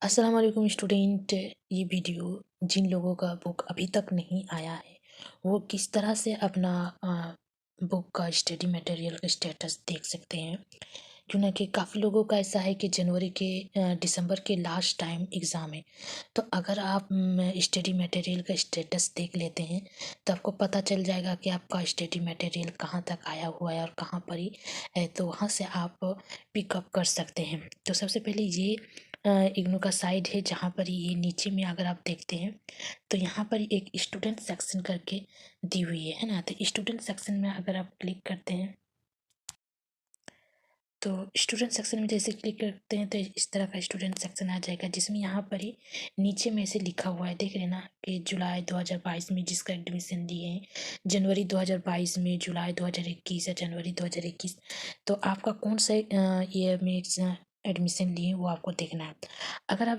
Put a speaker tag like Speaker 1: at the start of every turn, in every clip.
Speaker 1: अस्सलाम वालेकुम स्टूडेंट। ये वीडियो जिन लोगों का बुक अभी तक नहीं आया है वो किस तरह से अपना बुक का स्टडी मटेरियल का स्टेटस देख सकते हैं। क्यों ना कि काफ़ी लोगों का ऐसा है कि जनवरी के दिसंबर के लास्ट टाइम एग्ज़ाम है। तो अगर आप स्टडी मटेरियल का स्टेटस देख लेते हैं तो आपको पता चल जाएगा कि आपका स्टडी मटेरियल कहाँ तक आया हुआ है और कहाँ पर ही है, तो वहाँ से आप पिकअप कर सकते हैं। तो सबसे पहले ये इग्नू का साइड है जहाँ पर ये नीचे में अगर आप देखते हैं तो यहाँ पर एक स्टूडेंट सेक्शन करके दी हुई है ना। तो स्टूडेंट सेक्शन में अगर आप क्लिक करते हैं तो स्टूडेंट सेक्शन में जैसे क्लिक करते हैं तो इस तरह का स्टूडेंट सेक्शन आ जाएगा, जिसमें यहाँ पर ही नीचे में से लिखा हुआ है, देख रहे हैं ना, कि जुलाई 2022 में जिसका एडमिशन लिए हैं, जनवरी 2022 में, जुलाई 2021 या जनवरी 2021। तो आपका कौन सा ईयर में एडमिशन लिए वो आपको देखना है। अगर आप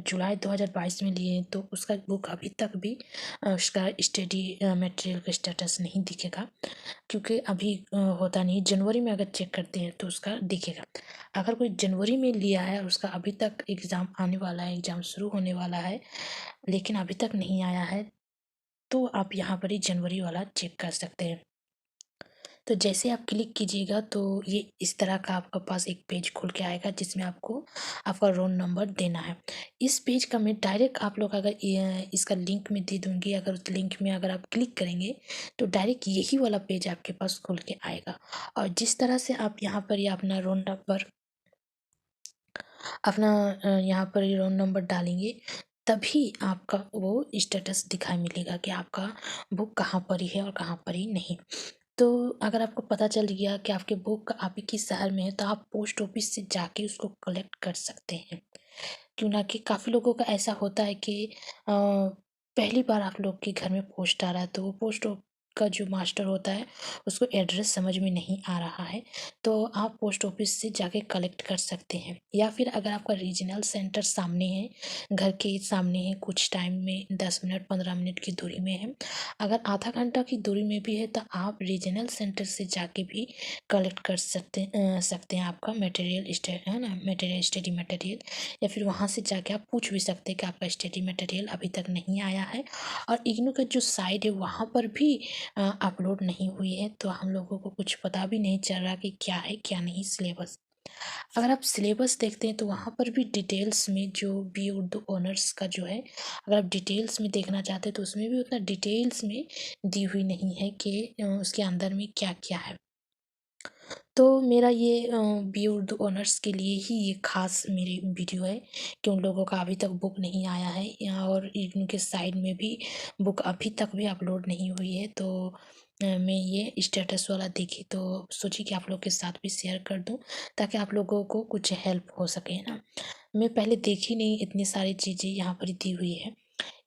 Speaker 1: जुलाई 2022 में लिए हैं तो उसका बुक अभी तक भी उसका स्टडी मटेरियल का स्टेटस नहीं दिखेगा, क्योंकि अभी होता नहीं। जनवरी में अगर चेक करते हैं तो उसका दिखेगा। अगर कोई जनवरी में लिया है और उसका अभी तक एग्ज़ाम आने वाला है, एग्ज़ाम शुरू होने वाला है लेकिन अभी तक नहीं आया है, तो आप यहाँ पर ही जनवरी वाला चेक कर सकते हैं। तो जैसे आप क्लिक कीजिएगा तो ये इस तरह का आपके पास एक पेज खुल के आएगा, जिसमें आपको आपका रोल नंबर देना है। इस पेज का मैं डायरेक्ट आप लोग अगर इसका लिंक में दे दूँगी, अगर उस लिंक में अगर आप क्लिक करेंगे तो डायरेक्ट यही वाला पेज आपके पास खुल के आएगा। और जिस तरह से आप यहाँ पर ये यहाँ पर ये रोल नंबर डालेंगे तभी आपका वो स्टेटस दिखाई मिलेगा कि आपका बुक कहाँ पर ही है और कहाँ पर ही नहीं। तो अगर आपको पता चल गया कि आपके बुक आप ही किस शहर में है तो आप पोस्ट ऑफिस से जाके उसको कलेक्ट कर सकते हैं। क्यों ना कि काफ़ी लोगों का ऐसा होता है कि पहली बार आप लोग के घर में पोस्ट आ रहा है तो वो पोस्ट का जो मास्टर होता है उसको एड्रेस समझ में नहीं आ रहा है, तो आप पोस्ट ऑफिस से जाके कलेक्ट कर सकते हैं। या फिर अगर आपका रीजनल सेंटर सामने है, घर के सामने है, कुछ टाइम में 10 मिनट 15 मिनट की दूरी में है, अगर आधा घंटा की दूरी में भी है तो आप रीजनल सेंटर से जाके भी कलेक्ट कर सकते हैं आपका मटेरियल है ना, मटेरियल स्टडी मटेरियल। या फिर वहाँ से जाके आप पूछ भी सकते हैं कि आपका स्टडी मटेरियल अभी तक नहीं आया है। और इग्नू का जो साइट है वहाँ पर भी अपलोड नहीं हुई है, तो हम लोगों को कुछ पता भी नहीं चल रहा कि क्या है क्या नहीं सिलेबस। अगर आप सिलेबस देखते हैं तो वहाँ पर भी डिटेल्स में जो बी उर्दू ऑनर्स का जो है, अगर आप डिटेल्स में देखना चाहते हैं तो उसमें भी उतना डिटेल्स में दी हुई नहीं है कि उसके अंदर में क्या क्या है। तो मेरा ये बी उर्दू ऑनर्स के लिए ही ये ख़ास मेरी वीडियो है कि उन लोगों का अभी तक बुक नहीं आया है और इनके साइड में भी बुक अभी तक भी अपलोड नहीं हुई है। तो मैं ये स्टेटस वाला देखी तो सोची कि आप लोग के साथ भी शेयर कर दूं ताकि आप लोगों को कुछ हेल्प हो सके ना। मैं पहले देखी नहीं, इतनी सारी चीज़ें यहाँ पर दी हुई है।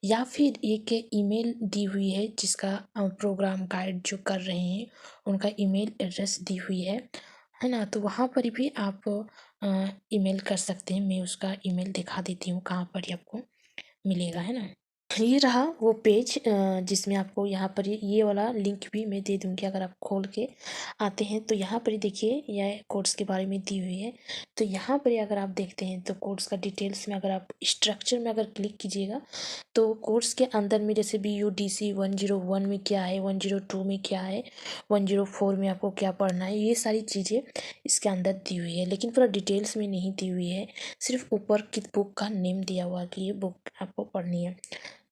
Speaker 1: या फिर एक ईमेल दी हुई है जिसका प्रोग्राम गाइड जो कर रहे हैं उनका ईमेल एड्रेस दी हुई है ना। तो वहाँ पर भी आप ईमेल कर सकते हैं। मैं उसका ईमेल दिखा देती हूँ कहाँ पर ही आपको मिलेगा, है ना। ये रहा वो पेज जिसमें आपको यहाँ पर ये वाला लिंक भी मैं दे दूँगी। अगर आप खोल के आते हैं तो यहाँ पर ही देखिए यह कोर्स के बारे में दी हुई है। तो यहाँ पर ही अगर आप देखते हैं तो कोर्स का डिटेल्स में अगर आप स्ट्रक्चर में अगर क्लिक कीजिएगा तो कोर्स के अंदर में जैसे BUDC 101 में क्या है, 102 में क्या है, 104 में आपको क्या पढ़ना है, ये सारी चीज़ें इसके अंदर दी हुई है, लेकिन पूरा डिटेल्स में नहीं दी हुई है। सिर्फ ऊपर की बुक का नेम दिया हुआ कि ये बुक आपको पढ़नी है।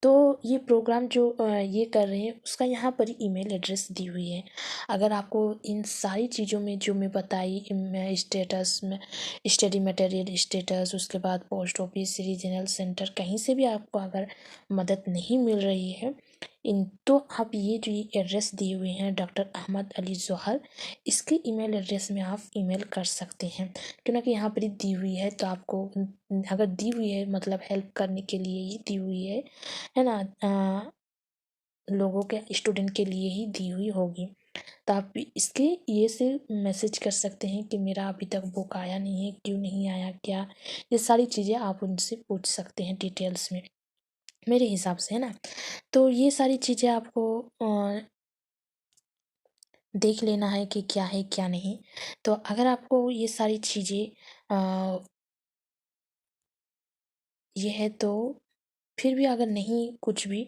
Speaker 1: तो ये प्रोग्राम जो ये कर रहे हैं उसका यहाँ पर ईमेल एड्रेस दी हुई है। अगर आपको इन सारी चीज़ों में जो मैं बताई, स्टेटस में स्टडी मटेरियल स्टेटस, उसके बाद पोस्ट ऑफिस, रीजनल सेंटर, कहीं से भी आपको अगर मदद नहीं मिल रही है इन तो आप ये जो एड्रेस दिए हुए हैं डॉक्टर अहमद अली जौहर, इसके ईमेल एड्रेस में आप ईमेल कर सकते हैं। क्यों ना कि यहाँ पर दी हुई है तो आपको अगर दी हुई है मतलब हेल्प करने के लिए ही दी हुई है ना, लोगों के स्टूडेंट के लिए ही दी हुई होगी। तो आप इसके ये से मैसेज कर सकते हैं कि मेरा अभी तक बुक आया नहीं है, क्यों नहीं आया, क्या, ये सारी चीज़ें आप उनसे पूछ सकते हैं डिटेल्स में, मेरे हिसाब से, है ना। तो ये सारी चीज़ें आपको देख लेना है कि क्या है क्या नहीं। तो अगर आपको ये सारी चीज़ें ये है तो फिर भी अगर नहीं कुछ भी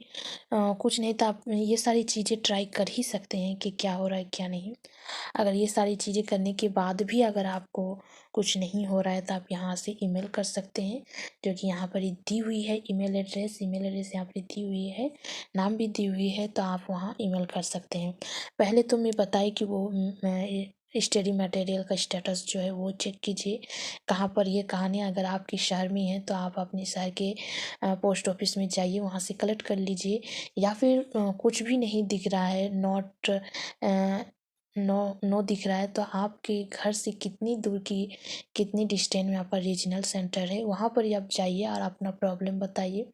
Speaker 1: कुछ नहीं तो आप ये सारी चीज़ें ट्राई कर ही सकते हैं कि क्या हो रहा है क्या नहीं। अगर ये सारी चीज़ें करने के बाद भी अगर आपको कुछ नहीं हो रहा है तो आप यहाँ से ईमेल कर सकते हैं, जो कि यहाँ पर ही दी हुई है ईमेल एड्रेस यहाँ पर दी हुई है, नाम भी दी हुई है, तो आप वहाँ ईमेल कर सकते हैं। पहले तो मैं बताई कि वो स्टडी मटेरियल का स्टेटस जो है वो चेक कीजिए, कहाँ पर ये कहानी अगर आपके शहर में है तो आप अपने शहर के पोस्ट ऑफिस में जाइए, वहाँ से कलेक्ट कर लीजिए। या फिर कुछ भी नहीं दिख रहा है, नॉट नो नो दिख रहा है, तो आपके घर से कितनी डिस्टेंस में आपका रीजनल सेंटर है, वहाँ पर ही आप जाइए और अपना प्रॉब्लम बताइए।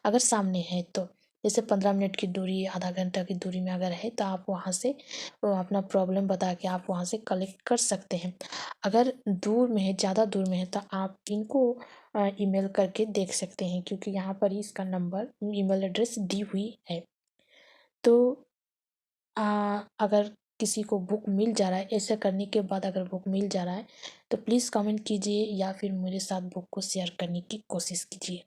Speaker 1: अगर सामने है तो जैसे 15 मिनट की दूरी, आधा घंटा की दूरी में अगर है तो आप वहाँ से अपना प्रॉब्लम बता के आप वहाँ से कलेक्ट कर सकते हैं। अगर दूर में है, ज़्यादा दूर में है, तो आप इनको ईमेल करके देख सकते हैं, क्योंकि यहाँ पर ही इसका नंबर, ईमेल एड्रेस दी हुई है। तो अगर किसी को बुक मिल जा रहा है, ऐसा करने के बाद अगर बुक मिल जा रहा है तो प्लीज़ कमेंट कीजिए या फिर मेरे साथ बुक को शेयर करने की कोशिश कीजिए।